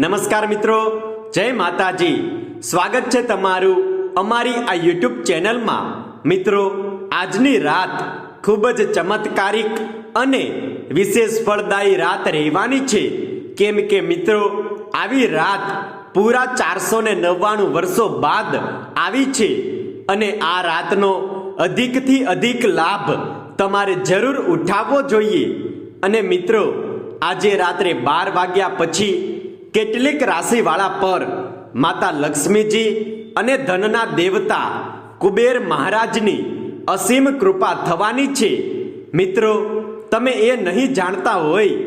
નમસ્કાર મિત્રો, જય માતાજી। સ્વાગત છે તમારું અમારી આ યુટ્યુબ ચેનલમાં। મિત્રો, આજની રાત ખૂબ જ ચમત્કારિક અને વિશેષ ફળદાયી રાત રહેવાની છે, કેમ કે મિત્રો આવી રાત પૂરા 499 વર્ષો બાદ આવી છે અને આ રાતનો અધિકથી અધિક લાભ તમારે જરૂર ઉઠાવવો જોઈએ। અને મિત્રો, આજે રાત્રે 12 વાગ્યા પછી કેટલીક રાશિવાળા પર માતા લક્ષ્મીજી અને ધનના દેવતા કુબેર મહારાજની અસીમ કૃપા થવાની છે। મિત્રો, તમે એ નહીં જાણતા હોય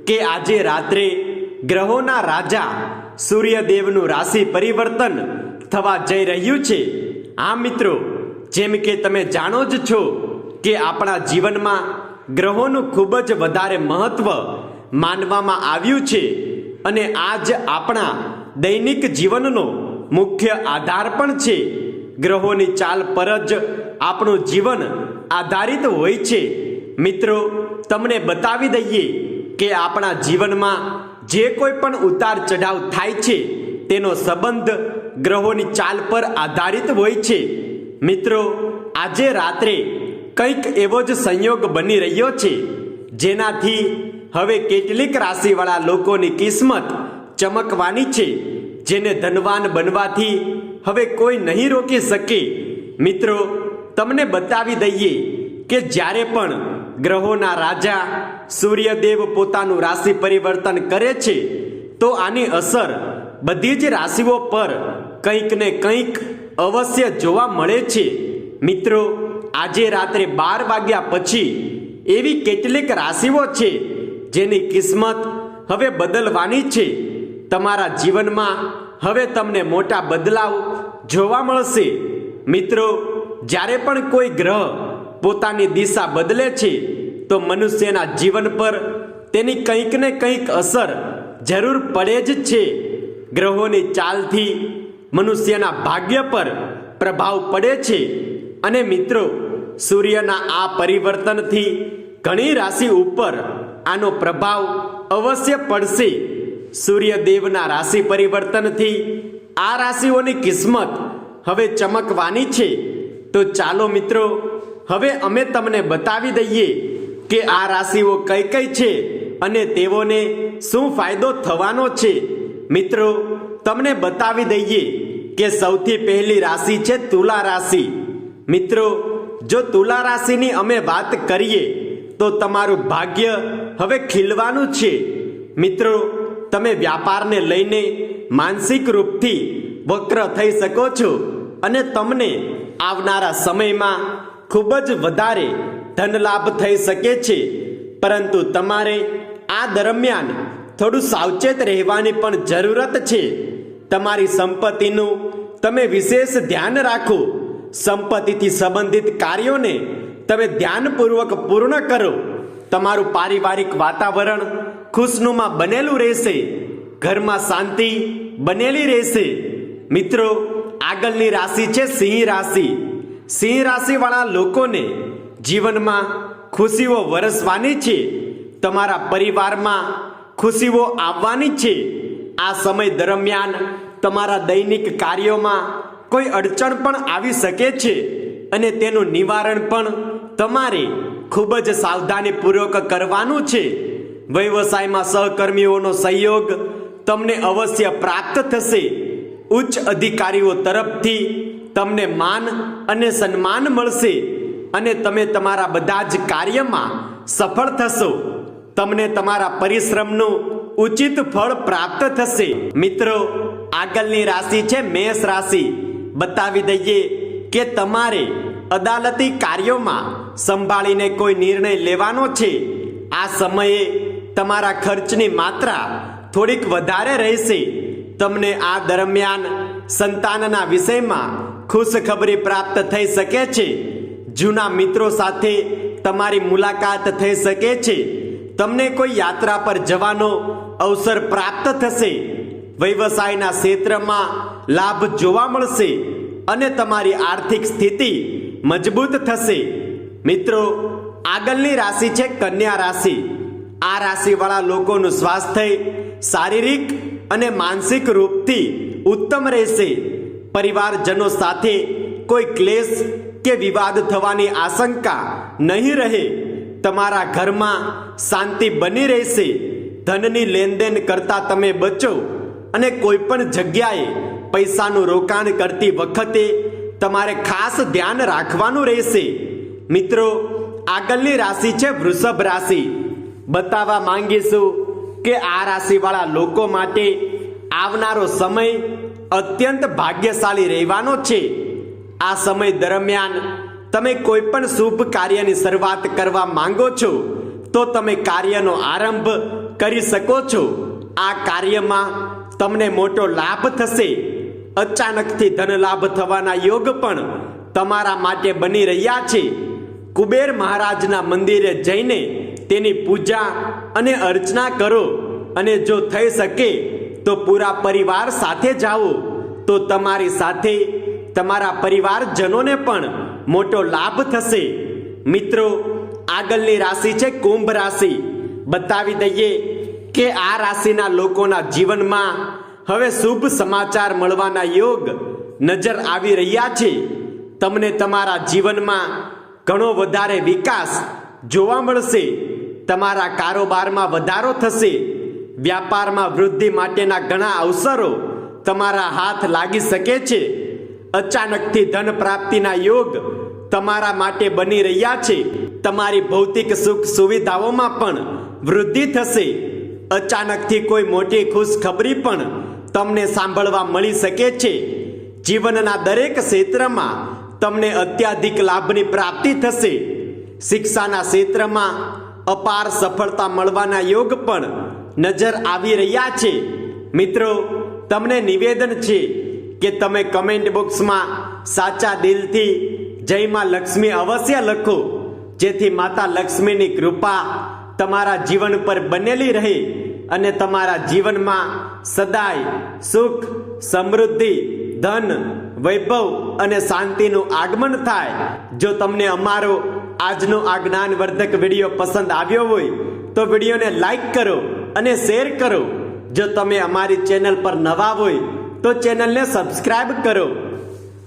કે આજે રાત્રે ગ્રહોના રાજા સૂર્યદેવનું રાશિ પરિવર્તન થવા જઈ રહ્યું છે। હા મિત્રો, જેમ કે તમે જાણો જ છો કે આપણા જીવનમાં ગ્રહોનું ખૂબ જ વધારે મહત્વ માનવામાં આવ્યું છે અને આજ આપણા દૈનિક જીવનનો મુખ્ય આધાર પણ છે। ગ્રહોની ચાલ પર જ આપણું જીવન આધારિત હોય છે। મિત્રો, તમને બતાવી દઈએ કે આપણા જીવનમાં જે કોઈ પણ ઉતાર ચઢાવ થાય છે તેનો સંબંધ ગ્રહોની ચાલ પર આધારિત હોય છે। મિત્રો, આજે રાત્રે કંઈક એવો જ સંયોગ બની રહ્યો છે જેનાથી હવે કેટલીક રાશિવાળા લોકોની કિસ્મત ચમકવાની છે, જેને ધનવાન બનવાથી હવે કોઈ નહીં રોકી શકે। મિત્રો, તમને બતાવી દઈએ કે જ્યારે પણ ગ્રહોના રાજા સૂર્યદેવ પોતાનું રાશિ પરિવર્તન કરે છે તો આની અસર બધી જ રાશિઓ પર કંઈક ને કંઈક અવશ્ય જોવા મળે છે। મિત્રો, આજે રાત્રે 12 વાગ્યા પછી એવી કેટલીક રાશિઓ છે જેની કિસ્મત હવે બદલવાની છે। તમારા જીવનમાં હવે તમને મોટા બદલાવ જોવા મળશે। મિત્રો, જ્યારે પણ કોઈ ગ્રહ પોતાની દિશા બદલે છે તો મનુષ્યના જીવન પર તેની કંઈક ને કંઈક અસર જરૂર પડે જ છે। ગ્રહોની ચાલથી મનુષ્યના ભાગ્ય પર પ્રભાવ પડે છે અને મિત્રો, સૂર્યના આ પરિવર્તનથી ઘણી રાશિ ઉપર આનો પ્રભાવ અવશ્ય પડશે। સૂર્યદેવના રાશિ પરિવર્તનથી આ રાશિઓની કિસ્મત હવે ચમકવાની છે। તો ચાલો મિત્રો, હવે અમે તમને બતાવી દઈએ કે આ રાશિઓ કઈ કઈ છે અને તેઓને શું ફાયદો થવાનો છે। મિત્રો, તમને બતાવી દઈએ કે સૌથી પહેલી રાશિ છે તુલા રાશિ। મિત્રો, જો તુલા રાશિની અમે વાત કરીએ તો તમારું ભાગ્ય હવે ખીલવાનું છે। મિત્રો, તમે વ્યાપારને લઈને માનસિક રૂપથી વક્ર થઈ શકો છો અને તમને આવનારા સમયમાં ખૂબ જ વધારે ધન લાભ થઈ શકે છે, પરંતુ તમારે આ દરમિયાન થોડું સાવચેત રહેવાની પણ જરૂરત છે। તમારી સંપત્તિનું તમે વિશેષ ધ્યાન રાખો। સંપત્તિથી સંબંધિત કાર્યોને તમે ધ્યાનપૂર્વક પૂર્ણ કરો। તમારું પારિવારિક વાતાવરણ ખુશનુમા બનેલું રહેશે, ઘરમાં શાંતિ બનેલી રહેશે। મિત્રો, આગળની રાશિ છે સિંહ રાશિ। સિંહ રાશિવાળા લોકોને જીવનમાં ખુશીઓ વરસવાની છે। તમારા પરિવારમાં ખુશીઓ આવવાની છે। આ સમય દરમિયાન તમારા દૈનિક કાર્યોમાં કોઈ અડચણ પણ આવી શકે છે અને તેનું નિવારણ પણ તમારે ખૂબ જ સાવધાનીપૂર્વક કરવાનું છે। વ્યવસાયમાં સહકર્મીઓનો સહયોગ તમને અવશ્ય પ્રાપ્ત થશે। ઉચ્ચ અધિકારીઓ તરફથી તમને માન અને સન્માન મળશે અને તમે તમારા બધા જ કાર્યમાં સફળ થશો। તમને તમારા પરિશ્રમનું ઉચિત ફળ પ્રાપ્ત થશે। મિત્રો, આગળની રાશિ છે મેષ રાશિ। બતાવી દઈએ કે તમારે અદાલતી કાર્યોમાં સંભાળીને કોઈ નિર્ણય લેવાનો છે। આ સમયે તમારા ખર્ચની માત્રા થોડીક વધારે રહેશે। તમને આ દરમિયાન સંતાનના વિષયમાં ખુશખબરી પ્રાપ્ત થઈ શકે છે। જૂના મિત્રો સાથે તમારી મુલાકાત થઈ શકે છે। તમને કોઈ યાત્રા પર જવાનો અવસર પ્રાપ્ત થશે। વ્યવસાયના ક્ષેત્રમાં લાભ જોવા મળશે અને તમારી આર્થિક સ્થિતિ મજબૂત થશે। મિત્રો, આગળની રાશિ છે કન્યા રાશિ। આ રાશિવાળા લોકોનું સ્વાસ્થ્ય શારીરિક અને માનસિક રૂપથી ઉત્તમ રહેશે. પરિવારજનો સાથે કોઈ ક્લેશ કે વિવાદ થવાની આશંકા નહીં રહે. તમારા ઘરમાં શાંતિ બની રહેશે. ધનની લેનદેન કરતા તમે બચો અને કોઈ પણ જગ્યાએ પૈસાનું રોકાણ કરતી વખતે તમારે ખાસ ધ્યાન રાખવાનું રહેશે. મિત્રો, આગળની રાશિ છે વૃષભ રાશિ. બતાવવા માંગીશું કે આ રાશિવાળા લોકો માટે આવનારો સમય અત્યંત ભાગ્યશાળી રહેવાનો છે. આ સમય દરમિયાન તમે કોઈ પણ શુભ કાર્યની શરૂઆત કરવા માંગો છો તો તમે કાર્યનો આરંભ કરી શકો છો. આ કાર્યમાં તમને મોટો લાભ થશે. અચાનકથી ધન લાભ થવાના યોગ પણ તમારા માટે બની રહ્યા છે. કુબેર મહારાજના મંદિરે જઈને તેની પૂજા અને અર્ચના કરો અને જો થઈ શકે તો પૂરા પરિવાર સાથે જાઓ તો તમારી સાથે તમારા પરિવારજનોને પણ મોટો લાભ થશે. મિત્રો, આગળની રાશિ છે કુંભ રાશિ. બતાવી દઈએ કે આ રાશિના લોકોના જીવનમાં હવે શુભ સમાચાર મળવાના યોગ નજર આવી રહ્યા છે. તમને તમારા જીવનમાં ઘણો વધારે વિકાસ જોવા મળશે. તમારા કારોબારમાં વધારો થશે. વ્યાપારમાં વૃદ્ધિ માટેના ઘણા અવસરો તમારા હાથ લાગી શકે છે. અચાનકથી ધન પ્રાપ્તિના યોગ તમારા માટે બની રહ્યા છે. તમારી ભૌતિક સુખ સુવિધાઓમાં પણ વૃદ્ધિ થશે. અચાનકથી કોઈ મોટી ખુશખબરી પણ તમને સાંભળવા મળી શકે છે. જીવનના દરેક ક્ષેત્રમાં તમને અત્યાધિક લાભની પ્રાપ્તિ થશે. શિક્ષાના ક્ષેત્રમાં અપાર સફળતા મળવાના યોગ પણ નજર આવી રહ્યા છે. મિત્રો, તમને નિવેદન છે કે તમે કમેન્ટ બોક્સમાં સાચા દિલથી જય માં લક્ષ્મી અવશ્ય લખો, જેથી માતા લક્ષ્મીની કૃપા તમારા જીવન પર બનેલી રહે અને તમારા જીવનમાં સદાય સુખ, સમૃદ્ધિ, ધન, વૈભવ અને શાંતિનું આગમન થાય. જો તમને અમારો આજનો આ જ્ઞાનવર્ધક વિડીયો પસંદ આવ્યો હોય તો વિડીયોને લાઈક કરો અને શેર કરો. જો તમે અમારી ચેનલ પર નવા હોય તો ચેનલને સબસ્ક્રાઇબ કરો